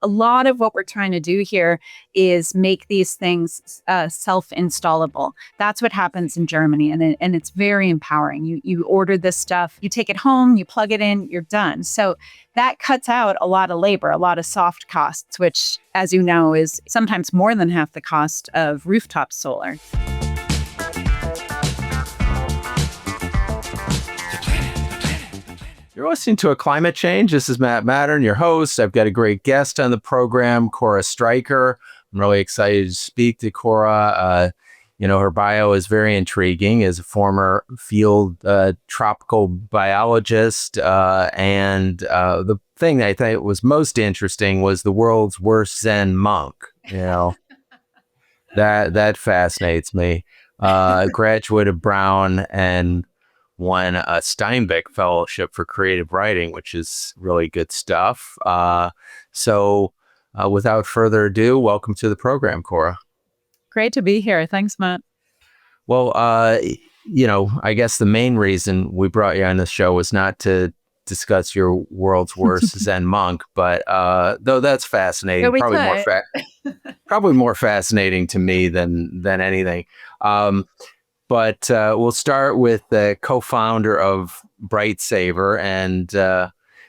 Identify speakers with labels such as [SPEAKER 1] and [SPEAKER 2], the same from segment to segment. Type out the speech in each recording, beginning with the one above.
[SPEAKER 1] a lot of what we're trying to do here is make these things self-installable. That's what happens in Germany, and it's very empowering. You order this stuff, you take it home, you plug it in, you're done. So that cuts out a lot of labor, a lot of soft costs, which, as you know, is sometimes more than half the cost of rooftop solar.
[SPEAKER 2] You're listening to A Climate Change. This is Matt Matern, your host. I've got a great guest on the program, Cora Stryker. I'm really excited to speak to Cora. Her bio is very intriguing as a former field tropical biologist. And the thing that I thought was most interesting was the world's worst Zen monk. That fascinates me. Graduate of Brown and won a Steinbeck Fellowship for Creative Writing, which is really good stuff. So without further ado, welcome to the program, Cora.
[SPEAKER 1] Great to be here. Thanks, Matt.
[SPEAKER 2] Well, I guess the main reason we brought you on this show was not to discuss your world's worst Zen monk, but though that's fascinating, probably more fascinating to me than anything. But we'll start with the co-founder of BrightSaver, and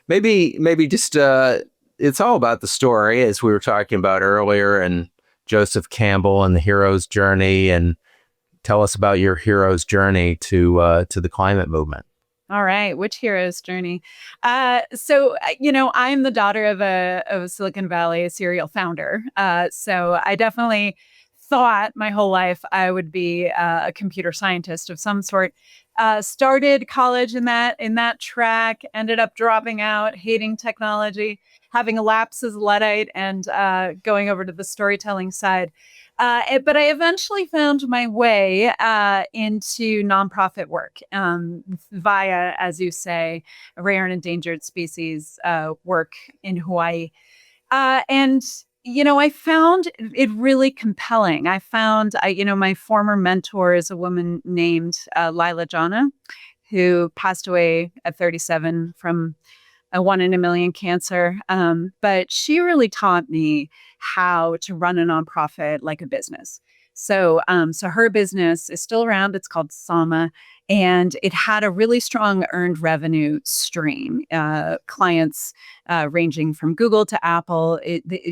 [SPEAKER 2] maybe just it's all about the story, as we were talking about earlier, and Joseph Campbell and the hero's journey, and tell us about your hero's journey to the climate movement.
[SPEAKER 1] All right, which hero's journey? So I'm the daughter of a Silicon Valley serial founder. So I definitely thought my whole life I would be a computer scientist of some sort. Started college in that track, ended up dropping out, hating technology, having a lapse as a Luddite, and going over to the storytelling side. But I eventually found my way into nonprofit work via, as you say, rare and endangered species work in Hawaii. And I found it really compelling. I found, my former mentor is a woman named Lila Jana, who passed away at 37 from a 1 in a million cancer. But she really taught me how to run a nonprofit like a business. So her business is still around. It's called Sama. And it had a really strong earned revenue stream, clients ranging from Google to Apple.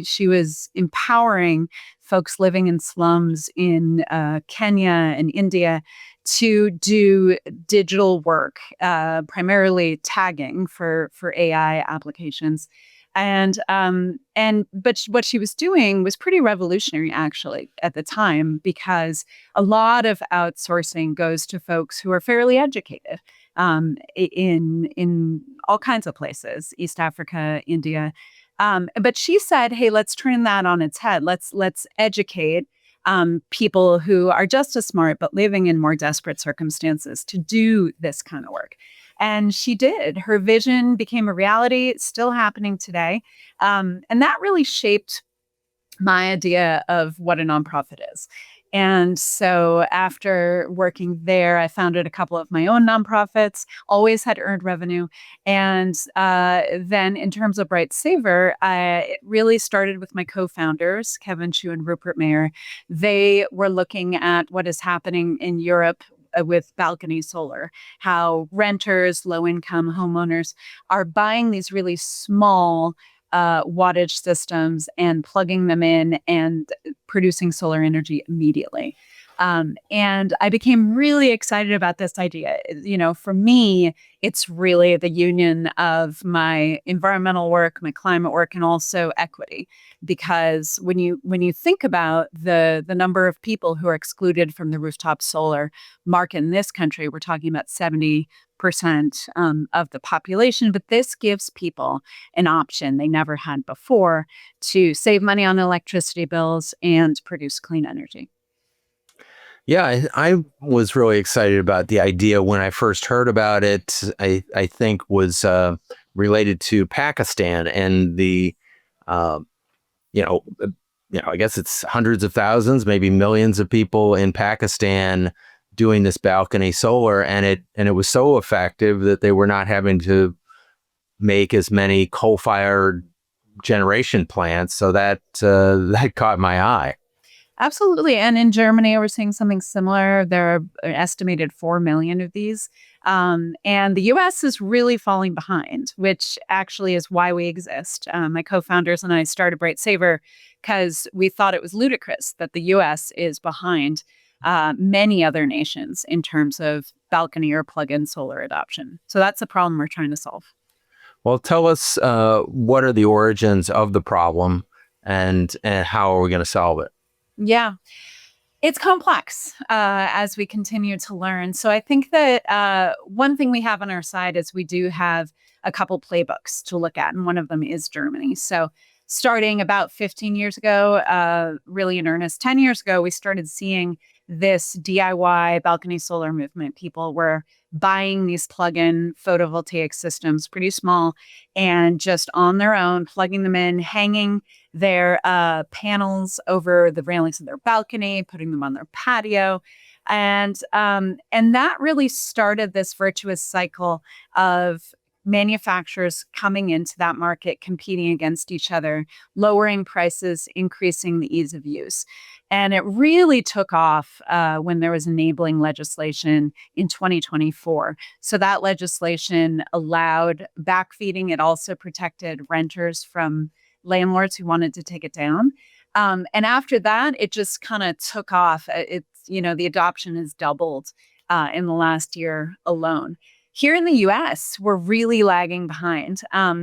[SPEAKER 1] She was empowering folks living in slums in Kenya and India to do digital work, primarily tagging for AI applications. But what she was doing was pretty revolutionary, actually, at the time, because a lot of outsourcing goes to folks who are fairly educated in all kinds of places, East Africa, India. But she said, "Hey, let's turn that on its head. Let's educate people who are just as smart but living in more desperate circumstances to do this kind of work." And she did. Her vision became a reality. It's still happening today. And that really shaped my idea of what a nonprofit is. And so after working there, I founded a couple of my own nonprofits, always had earned revenue. And then in terms of BrightSaver, it really started with my co-founders, Kevin Chu and Rupert Mayer. They were looking at what is happening in Europe with balcony solar, how renters, low-income homeowners are buying these really small wattage systems and plugging them in and producing solar energy immediately. And I became really excited about this idea. For me, it's really the union of my environmental work, my climate work, and also equity. Because when you think about the number of people who are excluded from the rooftop solar market in this country, we're talking about 70% of the population. But this gives people an option they never had before to save money on electricity bills and produce clean energy.
[SPEAKER 2] Yeah, I was really excited about the idea when I first heard about it. I think was related to Pakistan and the, I guess it's hundreds of thousands, maybe millions of people in Pakistan doing this balcony solar, and it was so effective that they were not having to make as many coal-fired generation plants. So that caught my eye.
[SPEAKER 1] Absolutely. And in Germany, we're seeing something similar. There are an estimated 4 million of these. And the US is really falling behind, which actually is why we exist. My co-founders and I started BrightSaver because we thought it was ludicrous that the US is behind many other nations in terms of balcony or plug-in solar adoption. So that's the problem we're trying to solve.
[SPEAKER 2] Well, tell us what are the origins of the problem and how are we going to solve it?
[SPEAKER 1] Yeah, it's complex as we continue to learn. So I think that one thing we have on our side is we do have a couple playbooks to look at, and one of them is Germany. So starting about 15 years ago, really in earnest, 10 years ago, we started seeing this DIY balcony solar movement. People were buying these plug-in photovoltaic systems, pretty small, and just on their own, plugging them in, hanging their panels over the railings of their balcony, putting them on their patio. And that really started this virtuous cycle of manufacturers coming into that market, competing against each other, lowering prices, increasing the ease of use. And it really took off when there was enabling legislation in 2024. So that legislation allowed backfeeding. It also protected renters from landlords who wanted to take it down. And after that, it just kind of took off. The adoption has doubled in the last year alone. Here in the US, we're really lagging behind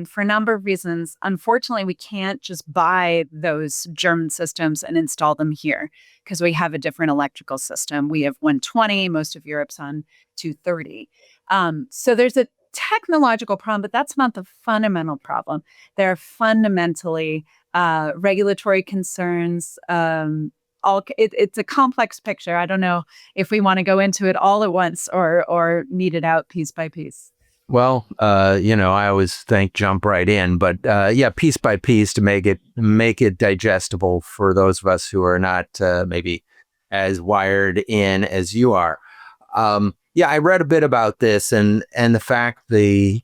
[SPEAKER 1] for a number of reasons. Unfortunately, we can't just buy those German systems and install them here because we have a different electrical system. We have 120, most of Europe's on 230. So there's a technological problem, but that's not the fundamental problem. There are fundamentally regulatory concerns. It's a complex picture. I don't know if we want to go into it all at once or meet it out piece by piece.
[SPEAKER 2] Well, I always think jump right in, but piece by piece to make it digestible for those of us who are not maybe as wired in as you are. I read a bit about this and the fact the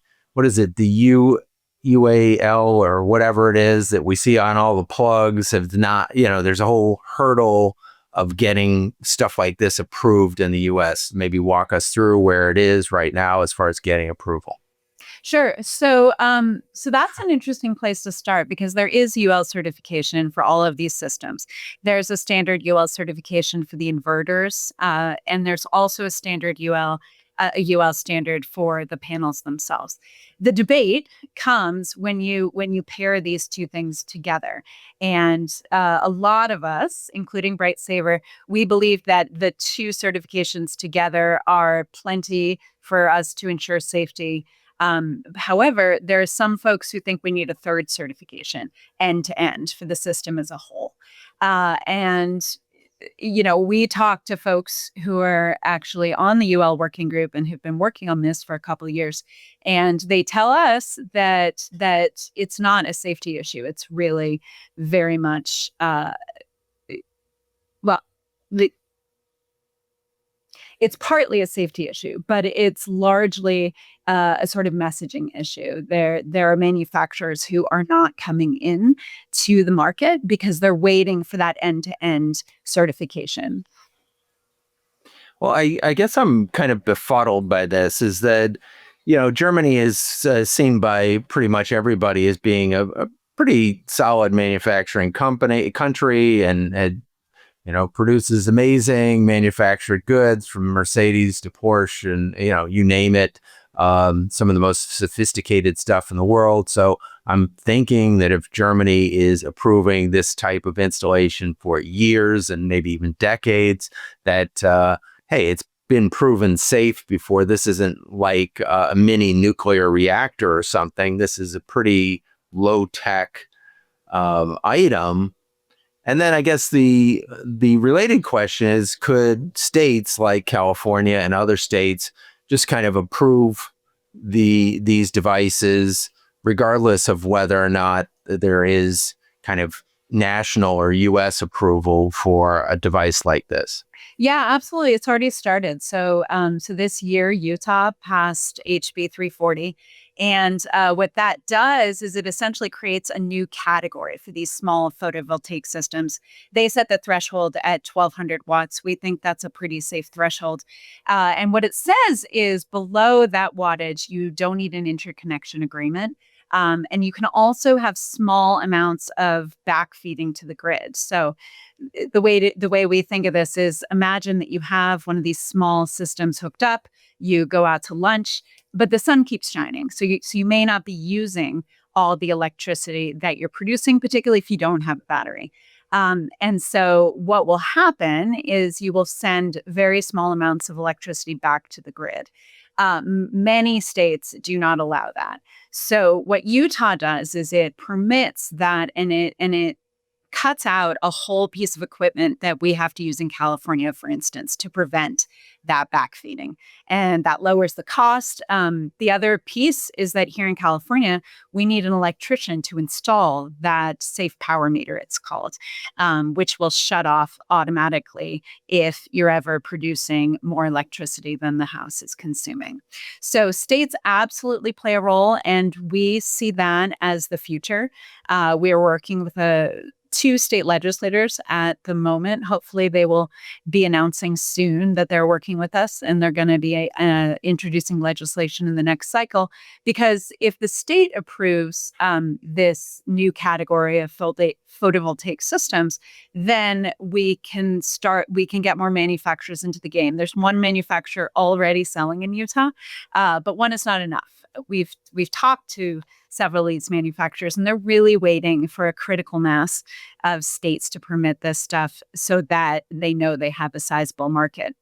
[SPEAKER 2] UAL or whatever it is that we see on all the plugs have not, there's a whole hurdle of getting stuff like this approved in the US. Maybe walk us through where it is right now as far as getting approval.
[SPEAKER 1] Sure. So that's an interesting place to start because there is UL certification for all of these systems. There's a standard UL certification for the inverters, and there's also a standard UL standard for the panels themselves. The debate comes when you pair these two things together. And a lot of us, including BrightSaver, we believe that the two certifications together are plenty for us to ensure safety. However, there are some folks who think we need a third certification end to end for the system as a whole. We talk to folks who are actually on the UL working group and who've been working on this for a couple of years. And they tell us that it's not a safety issue. It's really very much, it's partly a safety issue, but it's largely a sort of messaging issue. There are manufacturers who are not coming in to the market because they're waiting for that end-to-end certification.
[SPEAKER 2] Well, I guess I'm kind of befuddled by this, is that, Germany is seen by pretty much everybody as being a pretty solid manufacturing country and produces amazing manufactured goods from Mercedes to Porsche and, you name it, some of the most sophisticated stuff in the world. So I'm thinking that if Germany is approving this type of installation for years and maybe even decades, that, hey, it's been proven safe before. This isn't like a mini nuclear reactor or something. This is a pretty low-tech item. And then I guess the related question is, could states like California and other states just kind of approve these devices regardless of whether or not there is kind of national or US approval for a device like this?
[SPEAKER 1] Yeah, absolutely. It's already started. So this year, Utah passed HB 340, And what that does is it essentially creates a new category for these small photovoltaic systems. They set the threshold at 1,200 watts. We think that's a pretty safe threshold. And what it says is below that wattage, you don't need an interconnection agreement. And you can also have small amounts of backfeeding to the grid. So the way we think of this is imagine that you have one of these small systems hooked up, you go out to lunch, but the sun keeps shining. So you may not be using all the electricity that you're producing, particularly if you don't have a battery. And so what will happen is you will send very small amounts of electricity back to the grid. Many states do not allow that. So what Utah does is it permits that, and it cuts out a whole piece of equipment that we have to use in California, for instance, to prevent that backfeeding. And that lowers the cost. The other piece is that here in California, we need an electrician to install that safe power meter, it's called, which will shut off automatically if you're ever producing more electricity than the house is consuming. So states absolutely play a role, and we see that as the future. We are working with two state legislators at the moment. Hopefully they will be announcing soon that they're working with us, and they're going to be introducing legislation in the next cycle. Because if the state approves this new category of photovoltaic systems, then we can get more manufacturers into the game. There's one manufacturer already selling in Utah, but one is not enough. We've talked to several of these manufacturers, and they're really waiting for a critical mass of states to permit this stuff so that they know they have a sizable market.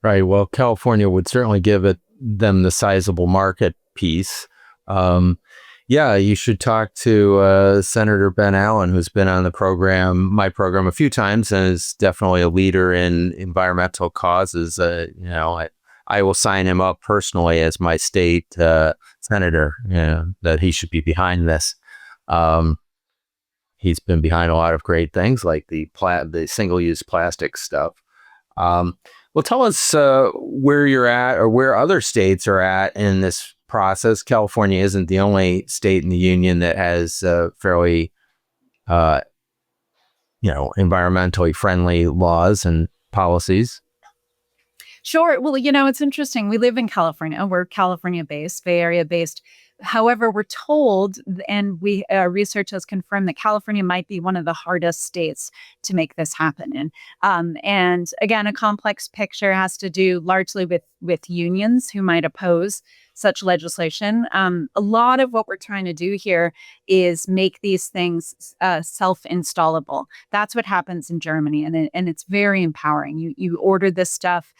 [SPEAKER 2] Right. Well, California would certainly give them the sizable market piece. Yeah, you should talk to Senator Ben Allen, who's been on my program a few times, and is definitely a leader in environmental causes. I will sign him up personally as my state senator, that he should be behind this. He's been behind a lot of great things like the single-use plastic stuff. Well, tell us where you're at or where other states are at in this process. California isn't the only state in the union that has fairly, environmentally friendly laws and policies.
[SPEAKER 1] Sure. Well, it's interesting. We live in California. We're California-based, Bay Area-based. However, we're told, and research has confirmed, that California might be one of the hardest states to make this happen in. And again, a complex picture has to do largely with unions who might oppose such legislation. A lot of what we're trying to do here is make these things self-installable. That's what happens in Germany, and it's very empowering. You order this stuff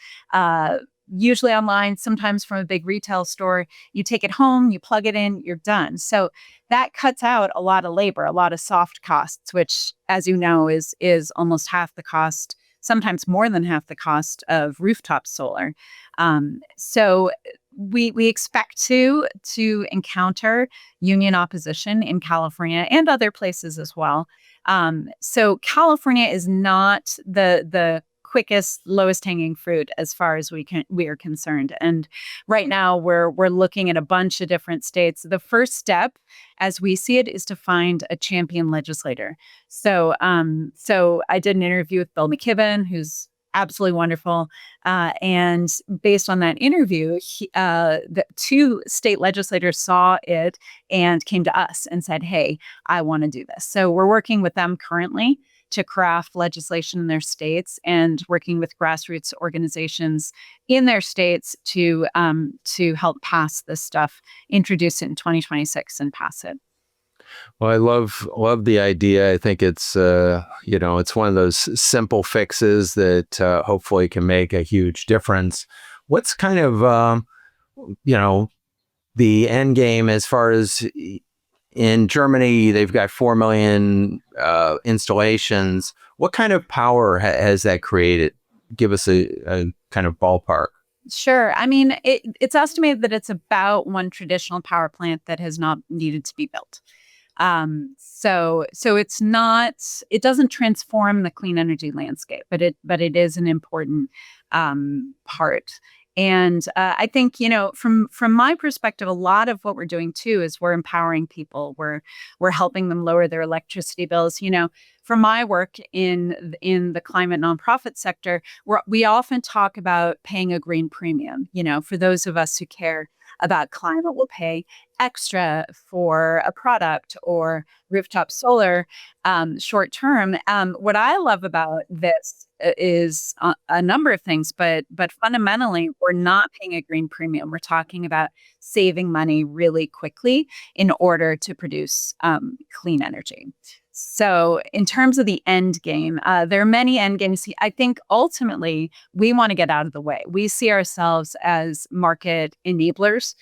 [SPEAKER 1] usually online, sometimes from a big retail store. You take it home, you plug it in, you're done. So that cuts out a lot of labor, a lot of soft costs, which, as you know, is almost half the cost, sometimes more than half the cost of rooftop solar. So we expect to encounter union opposition in California and other places as well. So California is not the quickest, lowest hanging fruit as far as we are concerned. And right now we're looking at a bunch of different states. The first step, as we see it, is to find a champion legislator. So I did an interview with Bill McKibben, who's absolutely wonderful. And based on that interview, the two state legislators saw it and came to us and said, "Hey, I want to do this." So we're working with them currently to craft legislation in their states, and working with grassroots organizations in their states to help pass this stuff, introduce it in 2026 and pass it.
[SPEAKER 2] Well, I love the idea. I think it's it's one of those simple fixes that hopefully can make a huge difference. What's kind of the end game as far as in Germany? They've got 4 million installations. What kind of power has that created? Give us a kind of ballpark.
[SPEAKER 1] Sure. I mean, it's estimated that it's about one traditional power plant that has not needed to be built. So it doesn't transform the clean energy landscape, but it is an important part. And I think, from my perspective, a lot of what we're doing too is we're empowering people. We're helping them lower their electricity bills. From my work in the climate nonprofit sector, we often talk about paying a green premium. For those of us who care about climate, will pay extra for a product or rooftop solar short term. What I love about this is a number of things, but fundamentally, we're not paying a green premium. We're talking about saving money really quickly in order to produce clean energy. So in terms of the end game, there are many end games. I think ultimately we want to get out of the way. We see ourselves as market enablers,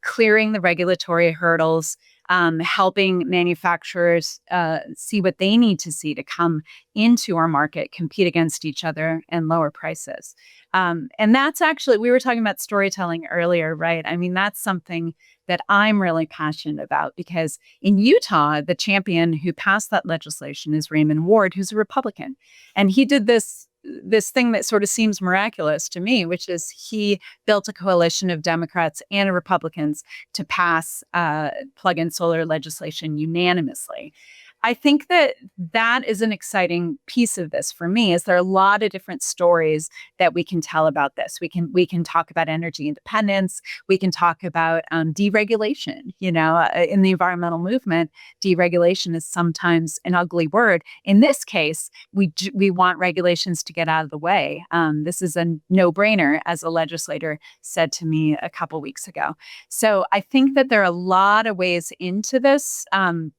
[SPEAKER 1] clearing the regulatory hurdles, helping manufacturers see what they need to see to come into our market, compete against each other, and lower prices. And that's actually, we were talking about storytelling earlier, right? I mean, that's something that I'm really passionate about, because in Utah, the champion who passed that legislation is Raymond Ward, who's a Republican. And he did this thing that sort of seems miraculous to me, which is he built a coalition of Democrats and Republicans to pass plug-in solar legislation unanimously. I think that is an exciting piece of this for me. Is there are a lot of different stories that we can tell about this. We can talk about energy independence. We can talk about deregulation. In the environmental movement, deregulation is sometimes an ugly word. In this case, we want regulations to get out of the way. This is a no-brainer, as a legislator said to me a couple weeks ago. So I think that there are a lot of ways into this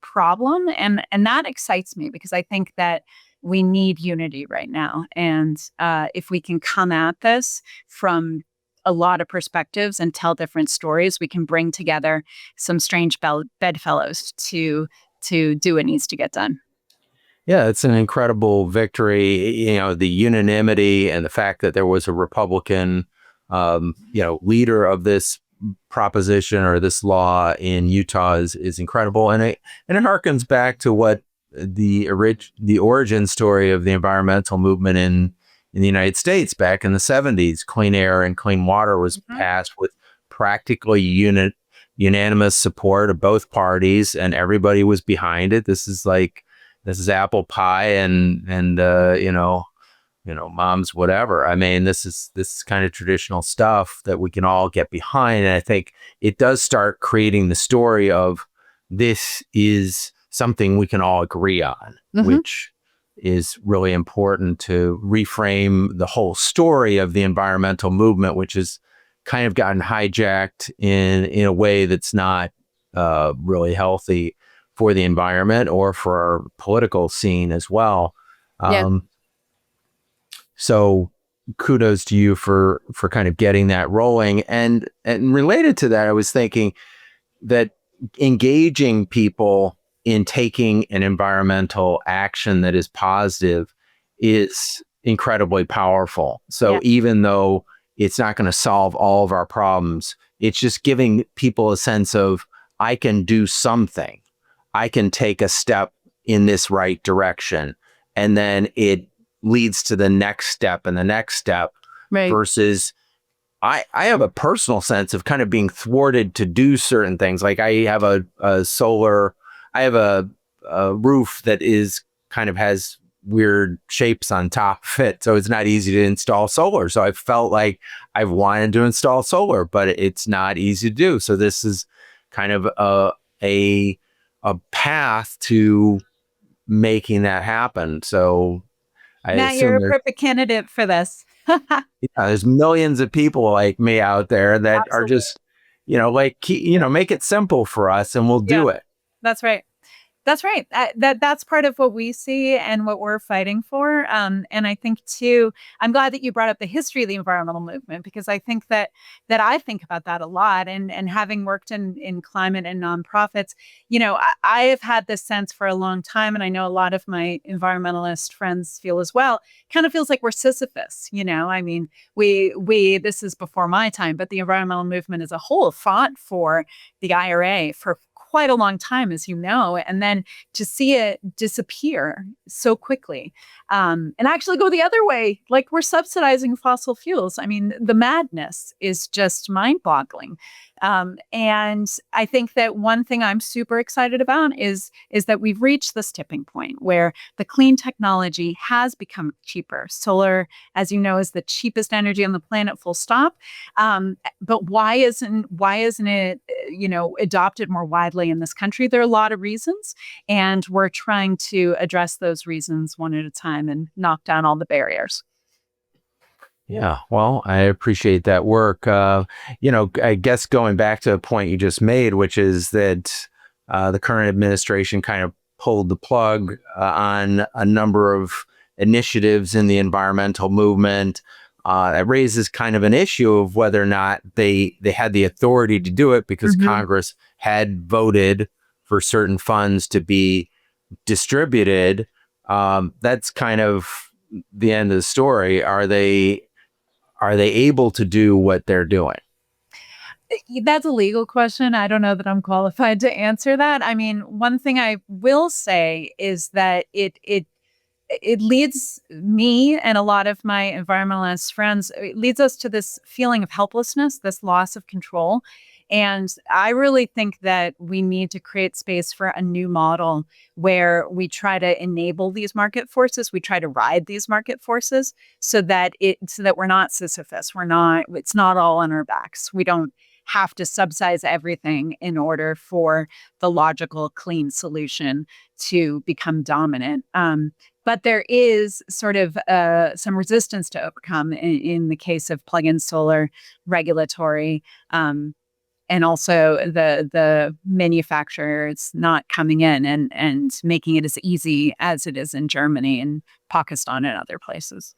[SPEAKER 1] problem, and that excites me, because I think that we need unity right now. And if we can come at this from a lot of perspectives and tell different stories, we can bring together some strange bedfellows to do what needs to get done.
[SPEAKER 2] Yeah, it's an incredible victory. The unanimity and the fact that there was a Republican, leader of this proposition or this law in Utah is incredible, and it harkens back to what the origin story of the environmental movement in the United States back in the 70s. Clean air and clean water was passed with practically unanimous support of both parties, and everybody was behind it. This is apple pie and mom's whatever. I mean, this is kind of traditional stuff that we can all get behind. And I think it does start creating the story of this is something we can all agree on, which is really important to reframe the whole story of the environmental movement, which has kind of gotten hijacked in a way that's not really healthy for the environment or for our political scene as well. So kudos to you for kind of getting that rolling. And related to that, I was thinking that engaging people in taking an environmental action that is positive is incredibly powerful. So even though it's not going to solve all of our problems, it's just giving people a sense of, I can do something. I can take a step in this right direction. And then it leads to the next step and the next step, right? Versus I have a personal sense of kind of being thwarted to do certain things. Like I have a roof that is kind of has weird shapes on top of it. So it's not easy to install solar. So I felt like I've wanted to install solar, but it's not easy to do. So this is kind of a path to making that happen. So
[SPEAKER 1] Matt, you're a perfect candidate for this.
[SPEAKER 2] There's millions of people like me out there that are just, make it simple for us and we'll do it.
[SPEAKER 1] That's right. That's right. That's part of what we see and what we're fighting for. And I think too, I'm glad that you brought up the history of the environmental movement, because I think that I think about that a lot. And having worked in climate and nonprofits, I have had this sense for a long time, and I know a lot of my environmentalist friends feel as well. Kind of feels like we're Sisyphus. I mean, we this is before my time, but the environmental movement as a whole fought for the IRA for quite a long time, as you know, and then to see it disappear so quickly, and actually go the other way, like we're subsidizing fossil fuels. I mean, the madness is just mind-boggling. And I think that one thing I'm super excited about is that we've reached this tipping point where the clean technology has become cheaper. Solar, as you know, is the cheapest energy on the planet, full stop. But why isn't it, adopted more widely in this country? There are a lot of reasons, and we're trying to address those reasons one at a time and knock down all the barriers.
[SPEAKER 2] Yeah, well, I appreciate that work. I guess going back to a point you just made, which is that the current administration kind of pulled the plug on a number of initiatives in the environmental movement. It raises kind of an issue of whether or not they had the authority to do it because Congress had voted for certain funds to be distributed. That's kind of the end of the story. Are they able to do what they're doing?
[SPEAKER 1] That's a legal question. I don't know that I'm qualified to answer that. I mean, one thing I will say is that it leads me and a lot of my environmentalist friends, it leads us to this feeling of helplessness, this loss of control. And I really think that we need to create space for a new model where we try to enable these market forces. We try to ride these market forces so that we're not Sisyphus. It's not all on our backs. We don't have to subsidize everything in order for the logical, clean solution to become dominant. But there is sort of some resistance to overcome in the case of plug-in solar regulatory, and also the manufacturers not coming in and making it as easy as it is in Germany and Pakistan and other places.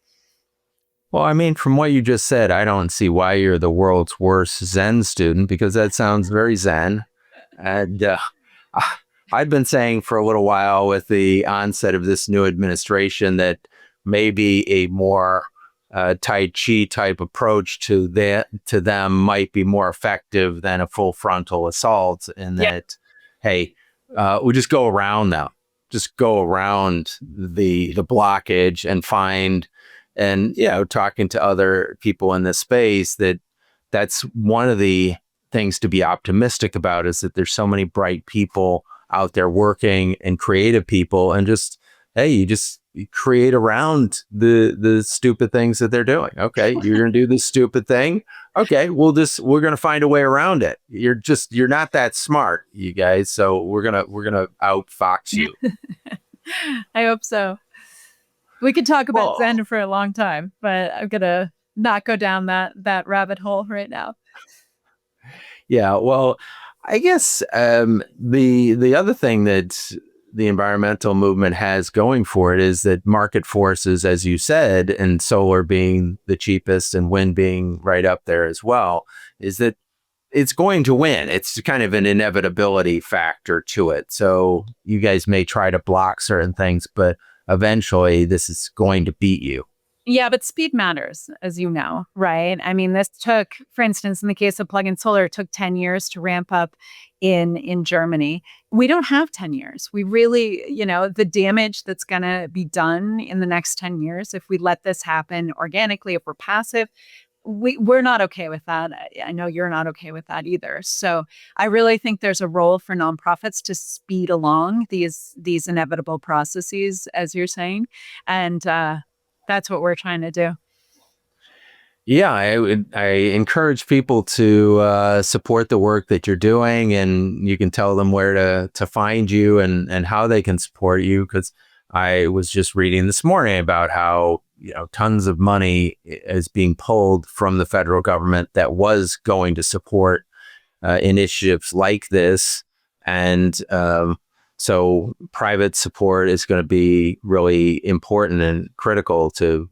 [SPEAKER 2] Well, I mean, from what you just said, I don't see why you're the world's worst Zen student, because that sounds very Zen. And I've been saying for a little while with the onset of this new administration that maybe a more Tai Chi type approach to them might be more effective than a full frontal assault. In that, hey, we just go around them, just go around the blockage and find, and talking to other people in this space, that's one of the things to be optimistic about, is that there's so many bright people out there working and creative people, and just, hey, you create around the stupid things that they're doing. Okay, you're going to do this stupid thing. Okay, we're going to find a way around it. You're not that smart, you guys. So we're going to outfox you.
[SPEAKER 1] I hope so. We could talk about Zen for a long time, but I'm going to not go down that rabbit hole right now.
[SPEAKER 2] Yeah, well, I guess the other thing that the environmental movement has going for it is that market forces, as you said, and solar being the cheapest and wind being right up there as well, is that it's going to win. It's kind of an inevitability factor to it. So you guys may try to block certain things, but eventually this is going to beat you.
[SPEAKER 1] Yeah, but speed matters, as you know, right? I mean, this took, for instance, in the case of plug-in solar, it took 10 years to ramp up in Germany. We don't have 10 years. We really, the damage that's going to be done in the next 10 years, if we let this happen organically, if we're passive, we're not okay with that. I know you're not okay with that either. So I really think there's a role for nonprofits to speed along these inevitable processes, as you're saying. And that's what we're trying to do.
[SPEAKER 2] Yeah, I encourage people to support the work that you're doing, and you can tell them where to find you and how they can support you. Because I was just reading this morning about how tons of money is being pulled from the federal government that was going to support initiatives like this, and so private support is going to be really important and critical to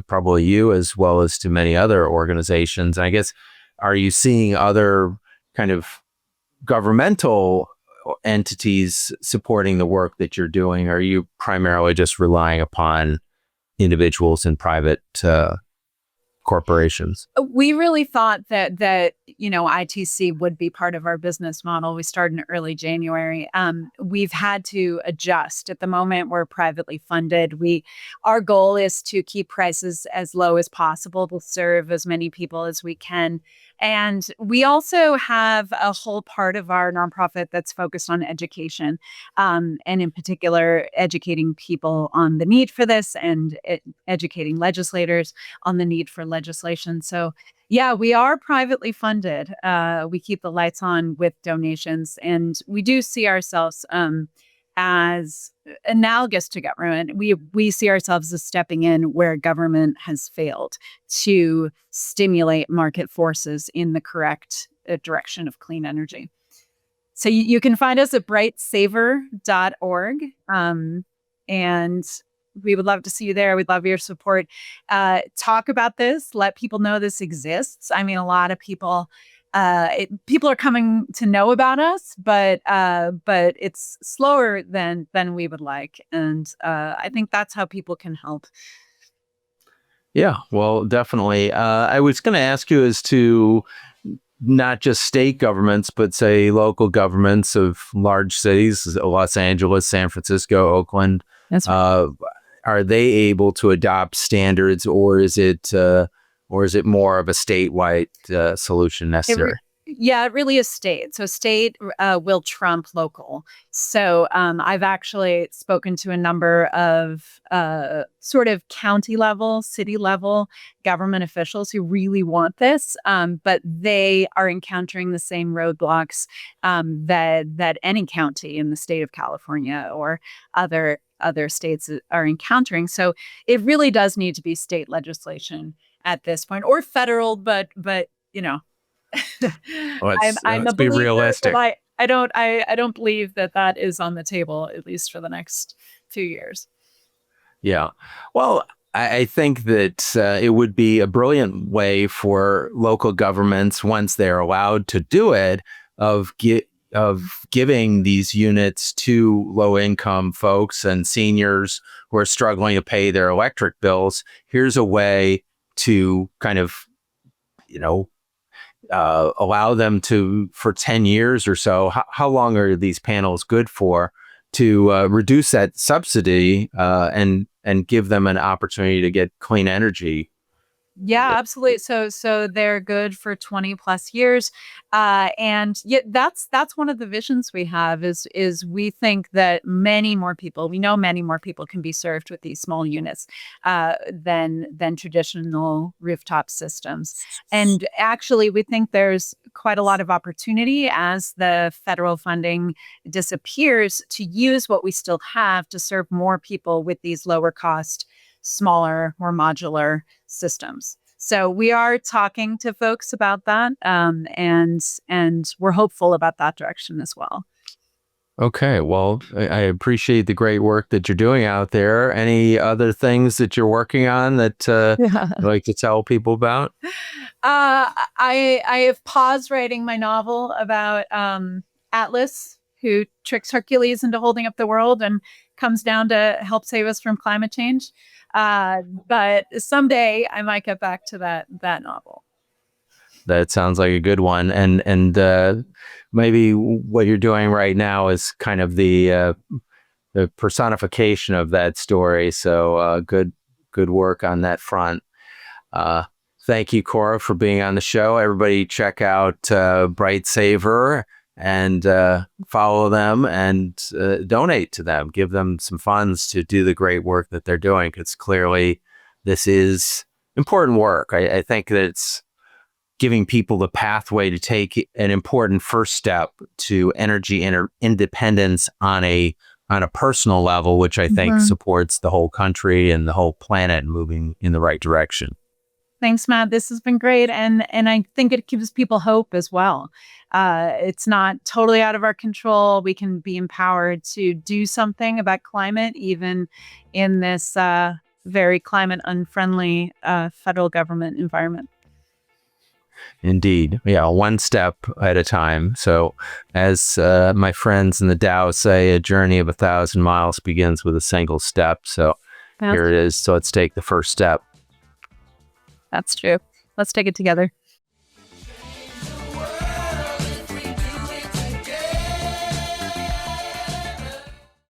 [SPEAKER 2] probably you, as well as to many other organizations. And I guess, are you seeing other kind of governmental entities supporting the work that you're doing? Or are you primarily just relying upon individuals and private corporations?
[SPEAKER 1] We really thought that ITC would be part of our business model. We started in early January. We've had to adjust. At the moment, we're privately funded. Our goal is to keep prices as low as possible to serve as many people as we can. And we also have a whole part of our nonprofit that's focused on education, and in particular, educating people on the need for this and educating legislators on the need for legislation. So, yeah, we are privately funded. We keep the lights on with donations, and we do see ourselves as analogous to government. We see ourselves as stepping in where government has failed to stimulate market forces in the correct direction of clean energy. So you can find us at brightsaver.org. And we would love to see you there. We'd love your support. Talk about this. Let people know this exists. I mean, a lot of people are coming to know about us, but it's slower than we would like, and I think that's how people can help.
[SPEAKER 2] Yeah, well, definitely. I was going to ask you as to not just state governments, but say local governments of large cities, Los Angeles, San Francisco, Oakland.
[SPEAKER 1] That's right.
[SPEAKER 2] Are they able to adopt standards, or is it more of a statewide solution necessary?
[SPEAKER 1] It really is state. So state will trump local. So I've actually spoken to a number of sort of county level, city level government officials who really want this, but they are encountering the same roadblocks that any county in the state of California or other states are encountering. So it really does need to be state legislation at this point, or federal, but I'm a
[SPEAKER 2] be
[SPEAKER 1] believer,
[SPEAKER 2] realistic.
[SPEAKER 1] but I don't believe that is on the table, at least for the next few years.
[SPEAKER 2] Yeah. Well, I think that it would be a brilliant way for local governments, once they're allowed to do it, of giving these units to low-income folks and seniors who are struggling to pay their electric bills. Here's a way to kind of, allow them to, for 10 years or so, how long are these panels good for, to reduce that subsidy and give them an opportunity to get clean energy.
[SPEAKER 1] Yeah, absolutely. So they're good for 20 plus years. And yet that's one of the visions we have is we think that many more people can be served with these small units than traditional rooftop systems. And actually, we think there's quite a lot of opportunity as the federal funding disappears to use what we still have to serve more people with these lower cost, smaller, more modular systems. So we are talking to folks about that, and we're hopeful about that direction as well.
[SPEAKER 2] Okay, well, I appreciate the great work that you're doing out there. Any other things that you're working on that you'd like to tell people about?
[SPEAKER 1] I have paused writing my novel about Atlas, who tricks Hercules into holding up the world and comes down to help save us from climate change. But someday I might get back to that novel.
[SPEAKER 2] That sounds like a good one. And maybe what you're doing right now is kind of the personification of that story. So good work on that front. Thank you, Cora, for being on the show. Everybody check out BrightSaver and follow them and donate to them. Give them some funds to do the great work that they're doing, because clearly this is important work. I think that it's giving people the pathway to take an important first step to energy independence on a personal level, which I think supports the whole country and the whole planet moving in the right direction.
[SPEAKER 1] Thanks, Matt. This has been great. And I think it gives people hope as well. It's not totally out of our control. We can be empowered to do something about climate, even in this very climate unfriendly federal government environment.
[SPEAKER 2] Indeed. Yeah, one step at a time. So as my friends in the Tao say, a journey of 1,000 miles begins with a single step. So here it is. So let's take the first step.
[SPEAKER 1] That's true. Let's take it together.